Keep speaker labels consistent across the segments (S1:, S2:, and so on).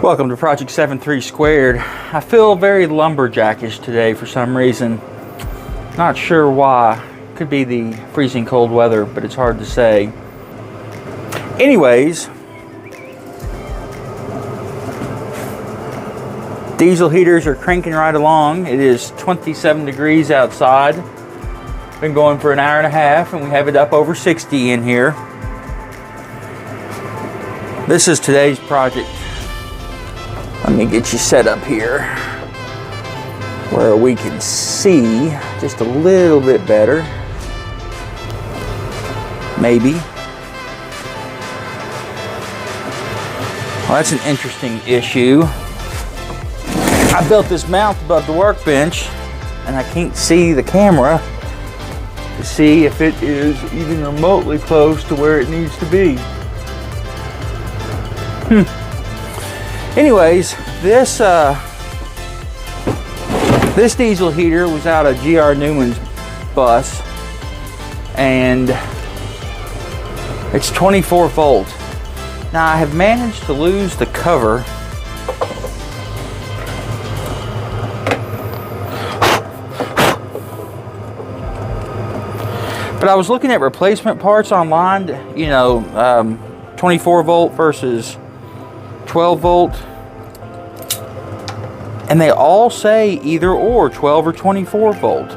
S1: Welcome to Project 73 Squared. I feel very lumberjackish today for some reason. Not sure why. Could be the freezing cold weather, but it's hard to say. Anyways, diesel heaters are cranking right along. It is 27 degrees outside. Been going for an hour and a half, and we have it up over 60 in here. This is today's project. Let me get you set up here where we can see just a little bit better. Maybe. Well, that's an interesting issue. I built this mount above the workbench and I can't see the camera to see if it is even remotely close to where it needs to be. Anyways, this diesel heater was out of GR Newman's bus, and it's 24 volt. Now I have managed to lose the cover. But I was looking at replacement parts online, you know, 24 volt versus 12 volt, and they all say either or, 12 or 24 volt.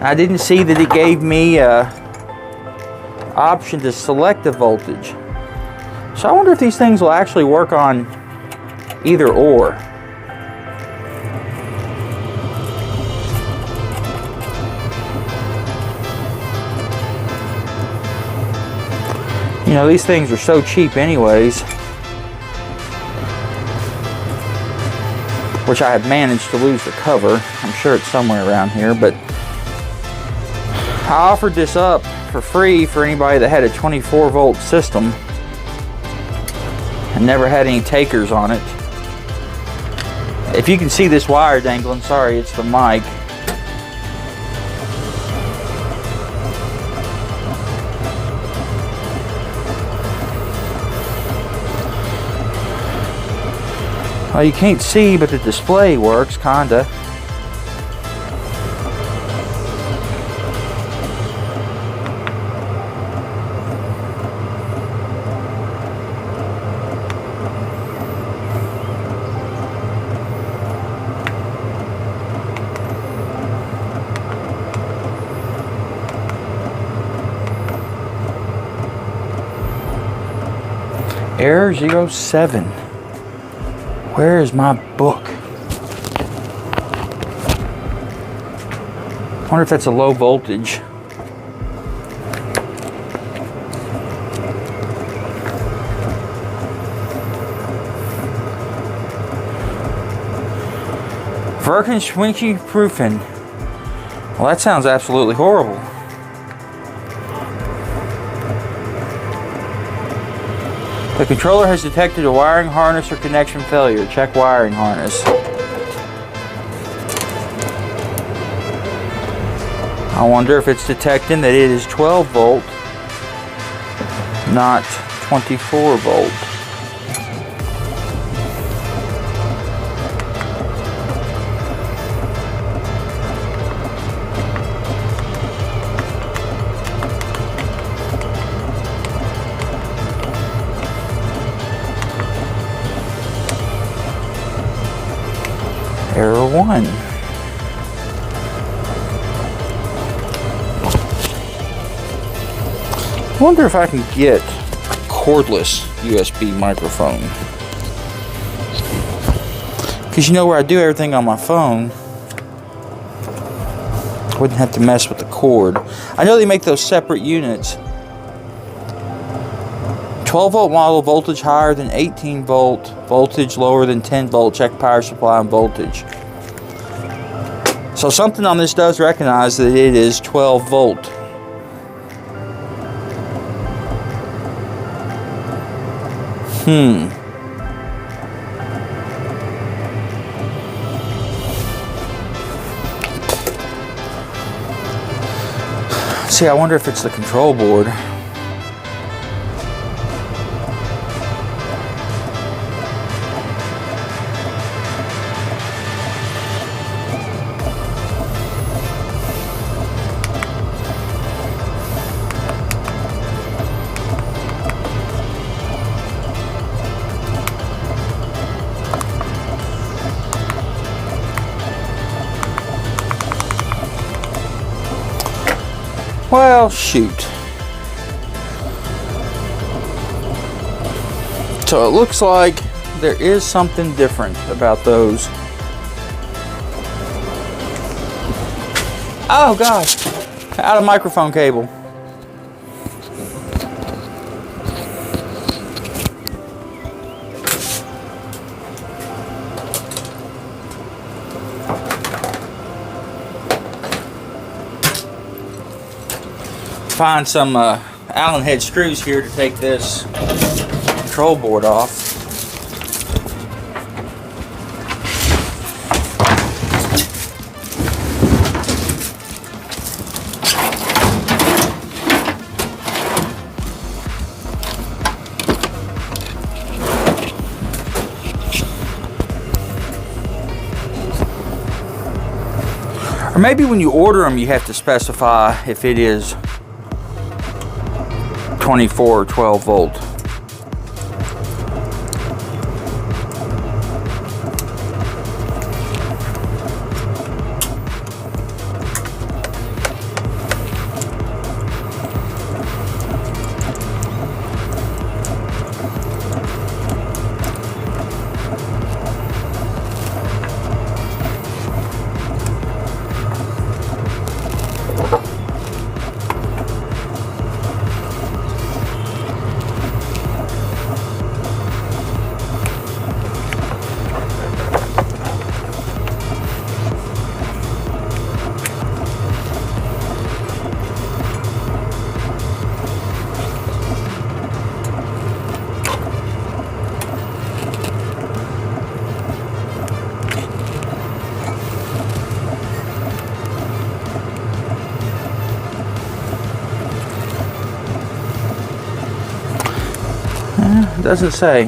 S1: I didn't see that it gave me an option to select the voltage. So I wonder if these things will actually work on either or. You know, these things are so cheap anyways. Which I have managed to lose the cover. I'm sure it's somewhere around here, but I offered this up for free for anybody that had a 24 volt system and never had any takers on it. If you can see this wire dangling, sorry, it's the mic. Well, you can't see, but the display works, kinda. Error 07. Where is my book? I wonder if that's a low voltage. Verkehrsprüfen. Well, that sounds absolutely horrible. The controller has detected a wiring harness or connection failure. Check wiring harness. I wonder if it's detecting that it is 12 volt, not 24 volt. Error 1. I wonder if I can get a cordless USB microphone. Because you know where I do everything on my phone, I wouldn't have to mess with the cord. I know they make those separate units. 12 volt model, voltage higher than 18 volt, voltage lower than 10 volt, check power supply and voltage. So something on this does recognize that it is 12 volt. See, I wonder if it's the control board. Well, shoot. So it looks like there is something different about those. Oh gosh, out of microphone cable. Find some Allen head screws here to take this control board off. Or maybe when you order them, you have to specify if it is 24 or 12 volt. It doesn't say.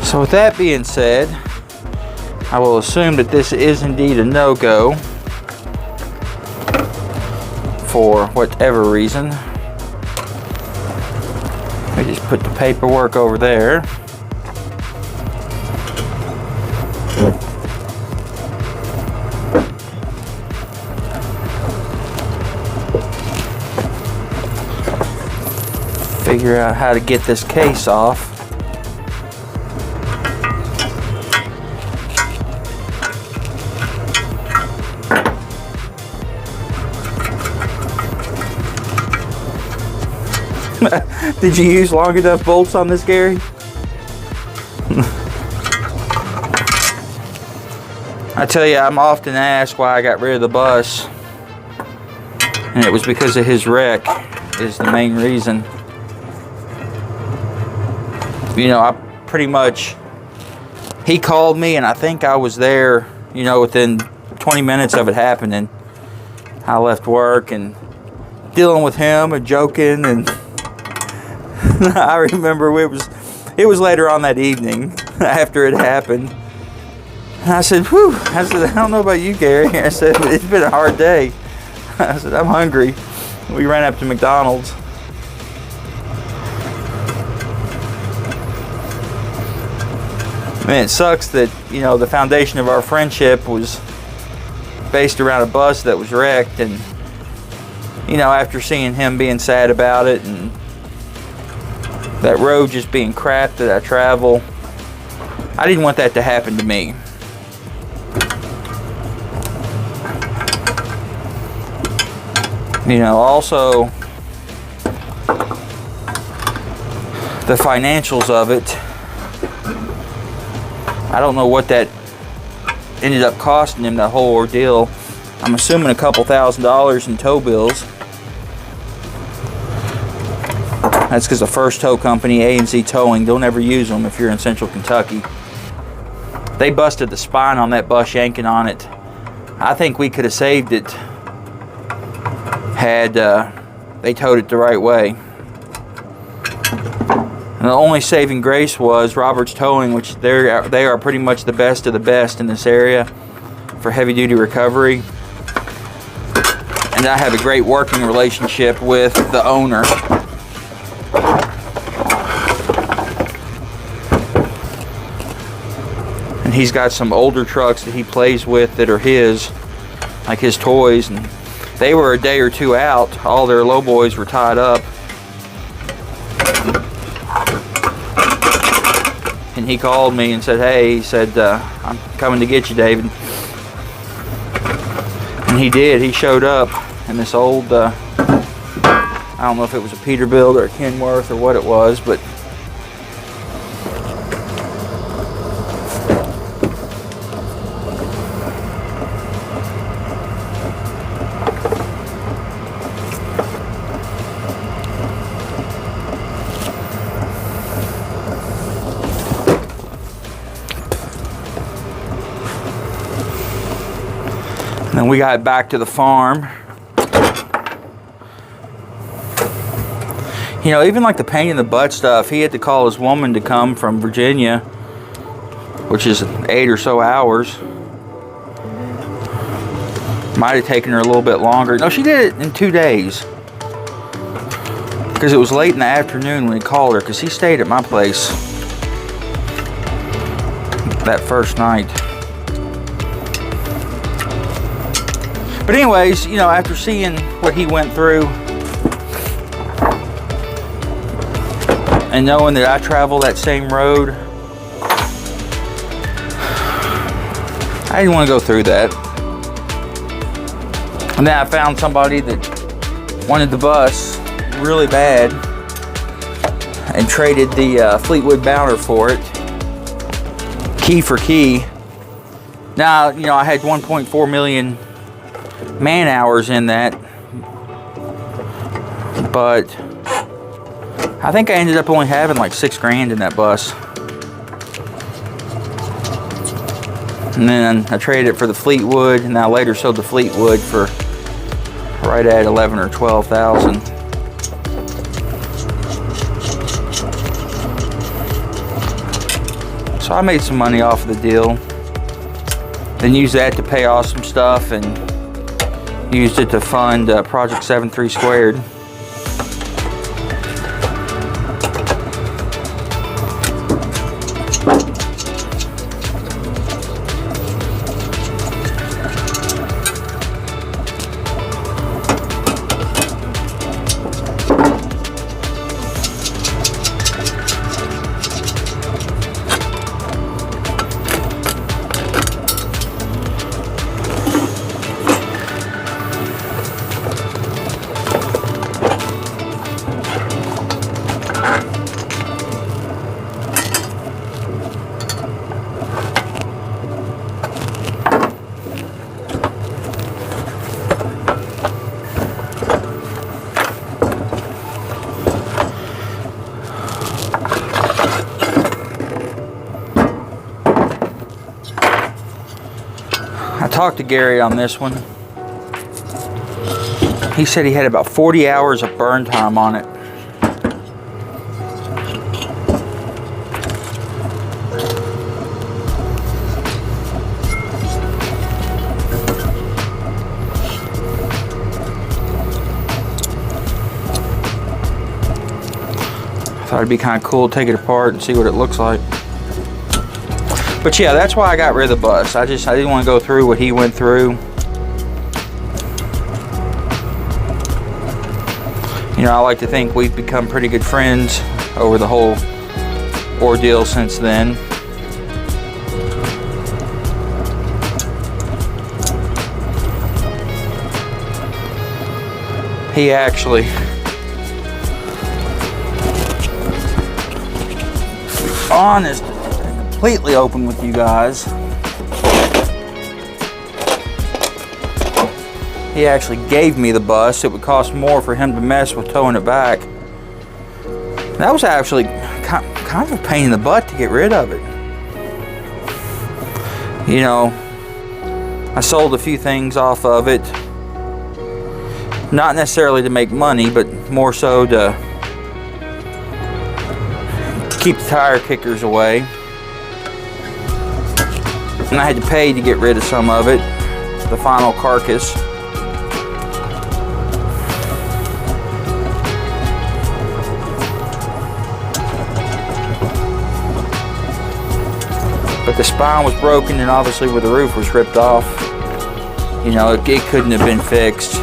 S1: So with that being said, I will assume that this is indeed a no-go for whatever reason. I just put the paperwork over there. Figure out how to get this case off. Did you use long enough bolts on this, Gary? I tell you, I'm often asked why I got rid of the bus, and it was because of his wreck is the main reason. You know, I pretty much, he called me and I think I was there, you know, within 20 minutes of it happening. I left work and dealing with him and joking, and I remember it was later on that evening after it happened. And I said, whew, I said, I don't know about you, Gary. I said, it's been a hard day. I said, I'm hungry. We ran up to McDonald's. Man, it sucks that, you know, the foundation of our friendship was based around a bus that was wrecked, and, you know, after seeing him being sad about it and that road just being crap that I travel, I didn't want that to happen to me. You know, also the financials of it, I don't know what that ended up costing him, that whole ordeal. I'm assuming a couple $1,000s in tow bills. That's because the first tow company, A&Z Towing, don't ever use them if you're in Central Kentucky. They busted the spine on that bus yanking on it. I think we could have saved it had they towed it the right way. And the only saving grace was Robert's Towing, which they are pretty much the best of the best in this area for heavy duty recovery. And I have a great working relationship with the owner. And he's got some older trucks that he plays with that are his, like his toys, and they were a day or two out. All their low boys were tied up. And he called me and said, hey, he said, I'm coming to get you, David. And he did. He showed up in this old, I don't know if it was a Peterbilt or a Kenworth or what it was, but and then we got back to the farm. You know, even like the pain in the butt stuff, he had to call his woman to come from Virginia, which is 8 or so hours. Might have taken her a little bit longer. No, she did it in 2 days. Because it was late in the afternoon when he called her, because he stayed at my place that first night. But anyways, you know, after seeing what he went through and knowing that I travel that same road, I didn't want to go through that. And then I found somebody that wanted the bus really bad and traded the Fleetwood Bouncer for it, key for key. Now, you know, I had 1.4 million man hours in that, but I think I ended up only having like $6,000 in that bus. And then I traded it for the Fleetwood, and I later sold the Fleetwood for right at 11 or 12,000. So I made some money off of the deal. Then used that to pay off some stuff, and used it to fund Project 73 Squared. I talked to Gary on this one. He said he had about 40 hours of burn time on it. I thought it'd be kind of cool to take it apart and see what it looks like. But yeah, that's why I got rid of the bus. I didn't want to go through what he went through. You know, I like to think we've become pretty good friends over the whole ordeal since then. He actually honest, completely open with you guys. He actually gave me the bus. It would cost more for him to mess with towing it back. That was actually kind of a pain in the butt to get rid of it. You know, I sold a few things off of it. Not necessarily to make money, but more so to keep the tire kickers away. And I had to pay to get rid of some of it, the final carcass. But the spine was broken, and obviously where the roof was ripped off, you know, it couldn't have been fixed.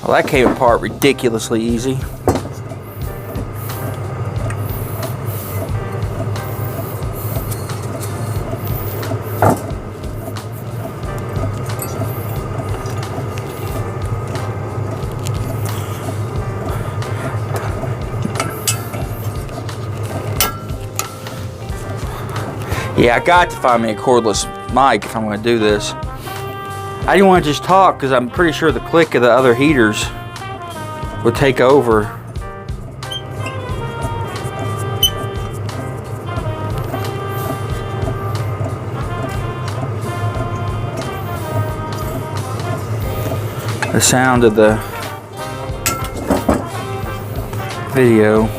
S1: Well, that came apart ridiculously easy. Yeah, I got to find me a cordless mic if I'm going to do this. I didn't want to just talk because I'm pretty sure the click of the other heaters would take over. The sound of the video.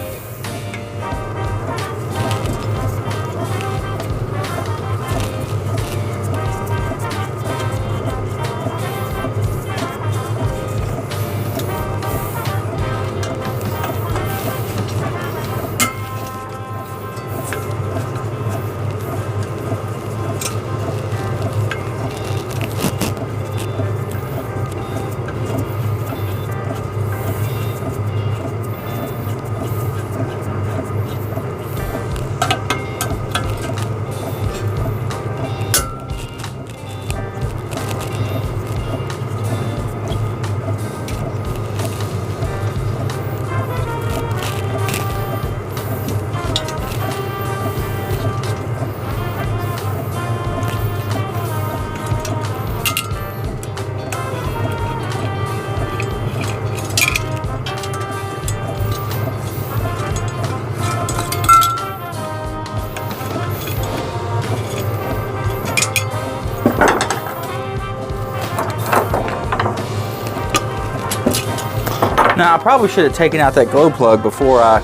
S1: Now, I probably should have taken out that glow plug before I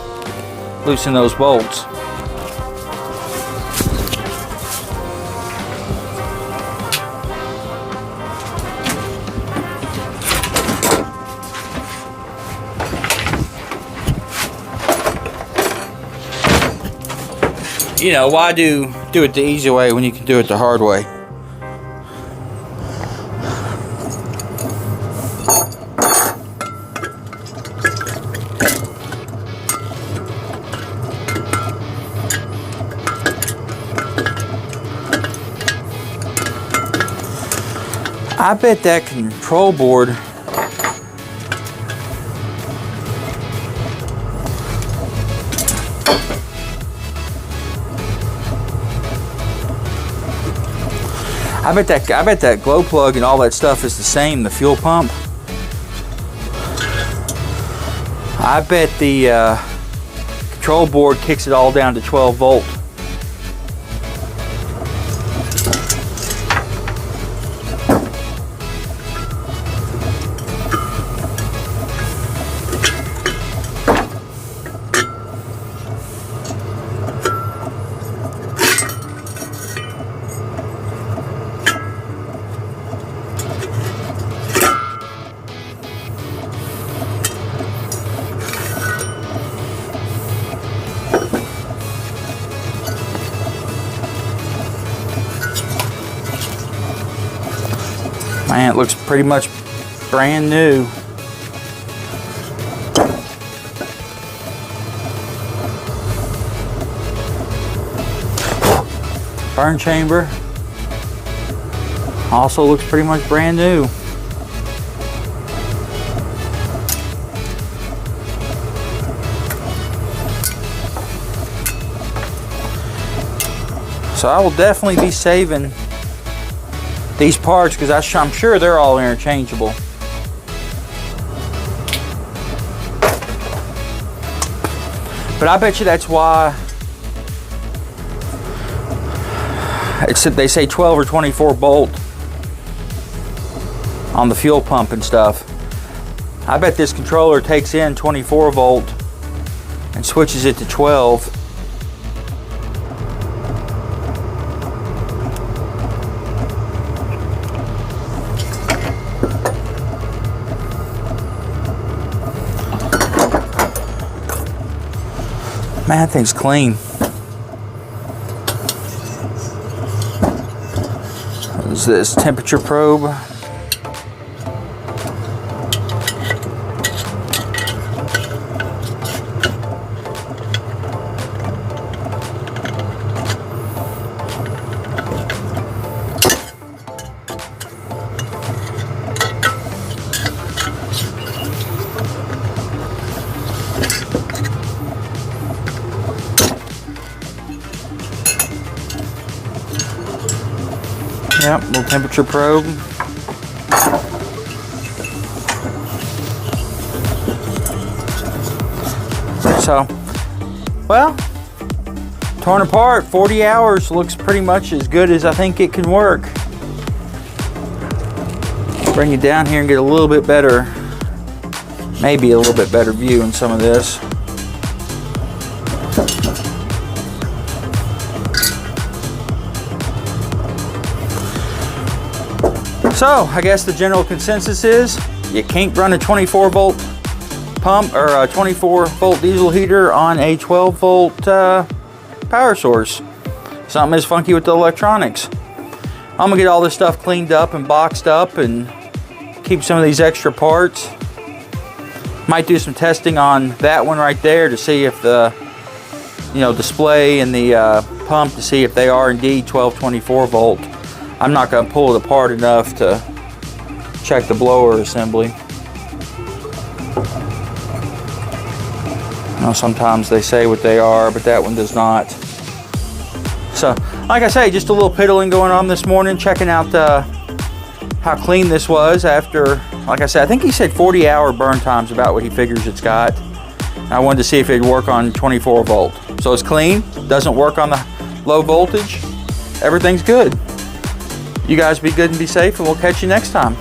S1: loosened those bolts. You know, why do it the easy way when you can do it the hard way? I bet that control board I bet that glow plug and all that stuff is the same, the fuel pump. I bet the control board kicks it all down to 12 volt. Man, it looks pretty much brand new. Burn chamber also looks pretty much brand new. So I will definitely be saving these parts, because I'm sure they're all interchangeable. But I bet you that's why they say 12 or 24 bolt on the fuel pump and stuff. I bet this controller takes in 24 volt and switches it to 12. Man, that thing's clean. What is this? Temperature probe. Yep, little temperature probe. So, well, torn apart, 40 hours, looks pretty much as good as I think it can work. Bring it down here and get a little bit better, maybe a little bit better view in some of this. So, I guess the general consensus is you can't run a 24 volt pump or a 24 volt diesel heater on a 12 volt power source. Something is funky with the electronics. I'm gonna get all this stuff cleaned up and boxed up and keep some of these extra parts. Might do some testing on that one right there to see if the display and the pump, to see if they are indeed 12-24 volt. I'm not going to pull it apart enough to check the blower assembly. I know sometimes they say what they are, but that one does not. So, like I say, just a little piddling going on this morning, checking out how clean this was after, like I said, I think he said 40-hour burn time's about what he figures it's got. I wanted to see if it'd work on 24 volt. So it's clean, doesn't work on the low voltage, everything's good. You guys be good and be safe, and we'll catch you next time.